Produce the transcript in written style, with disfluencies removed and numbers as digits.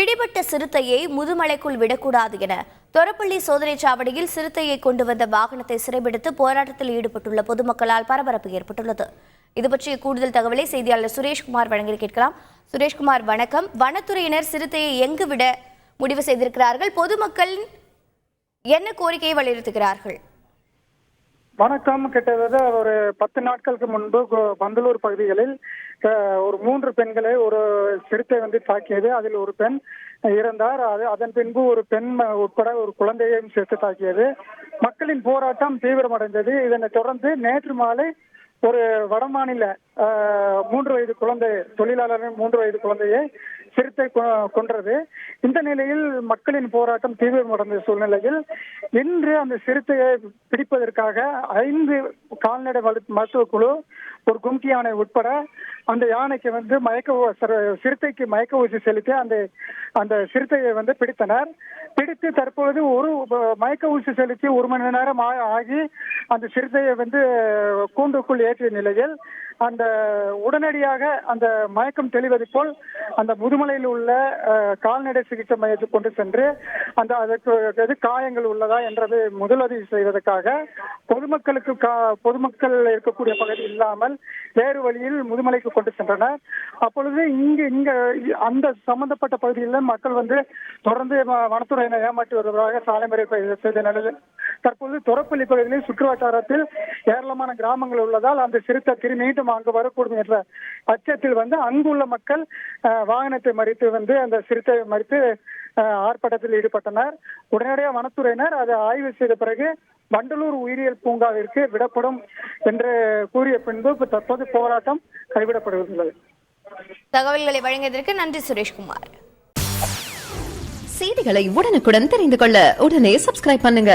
பிடிபட்ட சிறுத்தையை முதுமலைக்குள் விடக்கூடாது என தொரப்பள்ளி சோதனை சாவடியில் சிறுத்தையை கொண்டு வந்த வாகனத்தை சிறைபிடித்து போராட்டத்தில் ஈடுபட்டுள்ள பொதுமக்களால் பரபரப்பு ஏற்பட்டுள்ளது. இது பற்றிய கூடுதல் தகவலை செய்தியாளர் சுரேஷ்குமார் வழங்கி கேட்கலாம். சுரேஷ்குமார், வணக்கம். வனத்துறையினர் சிறுத்தையை எங்கு விட முடிவு செய்திருக்கிறார்கள்? பொதுமக்கள் என்ன கோரிக்கையை வலியுறுத்துகிறார்கள்? வணக்கம். கிட்டத்தட்ட ஒரு 10 நாட்களுக்கு முன்பு பந்தலூர் பகுதிகளில் ஒரு 3 பெண்களை ஒரு சிறுத்தை தாக்கியது. அதில் ஒரு பெண் இறந்தார். அதன் பின்பு ஒரு பெண் உட்பட ஒரு குழந்தையையும் சேர்த்து தாக்கியது. மக்களின் போராட்டம் தீவிரமடைந்தது. இதனை தொடர்ந்து நேற்று மாலை ஒரு வடமாநில 3 வயது குழந்தை, தொழிலாளரின் 3 வயது குழந்தையை சிறுத்தை கொன்றது. இந்த நிலையில் மக்களின் போராட்டம் தீவிரமடைந்த சூழ்நிலையில் இன்று அந்த சிறுத்தையை பிடிப்பதற்காக 5 கால்நடை மருத்துவ குழு, ஒரு கும்கி யானை உட்பட அந்த யானைக்கு சிறுத்தைக்கு மயக்க ஊசி செலுத்தி அந்த சிறுத்தையை பிடித்தனர். பிடித்து தற்பொழுது ஒரு மயக்க ஊசி செலுத்தி 1 மணி நேரம் ஆகி அந்த சிறுத்தையை கூண்டுக்குள் ஏற்றிய நிலையில் உடனடியாக அந்த மயக்கம் தெளிவது போல் அந்த முதுமலையில் உள்ள கால்நடை சிகிச்சை மையத்துக்கு கொண்டு சென்று அதற்கு காயங்கள் உள்ளதா என்றது முதலுதவி செய்வதற்காக பொதுமக்கள் இருக்கக்கூடிய பகுதி இல்லாமல் வேறு வழியில் முதுமலைக்கு கொண்டு சென்றனர். அப்பொழுது இங்க அந்த சம்பந்தப்பட்ட பகுதியில் மக்கள் தொடர்ந்து வனத்துறையினர் ஏமாற்றி வருவதாக சாலை மறியல் செய்த நிலையில் தற்போது தொரப்பள்ளி பகுதியில் சுற்றுவட்டாரத்தில் ஏராளமான கிராமங்கள் உள்ளதால் அந்த சிறுத்தை மீண்டும் அங்கு வரக்கூடும் என்ற அச்சத்தில் அங்குள்ள மக்கள் வாகனத்தை மறித்து அந்த சிறுத்தையை மறித்து ஆர்ப்பாட்டத்தில் ஈடுபட்டனர். உடனடியாக வனத்துறையினர் அதை ஆய்வு செய்த பிறகு வண்டலூர் உயிரியல் பூங்காவிற்கு விடப்படும் என்று கூறிய பின்பு தற்போது போராட்டம் கைவிடப்படுகிறது. தகவல்களை வழங்கியதற்கு நன்றி சுரேஷ்குமார். செய்திகளை உடனுக்குடன் தெரிந்து கொள்ள உடனே சப்ஸ்கிரைப் பண்ணுங்க.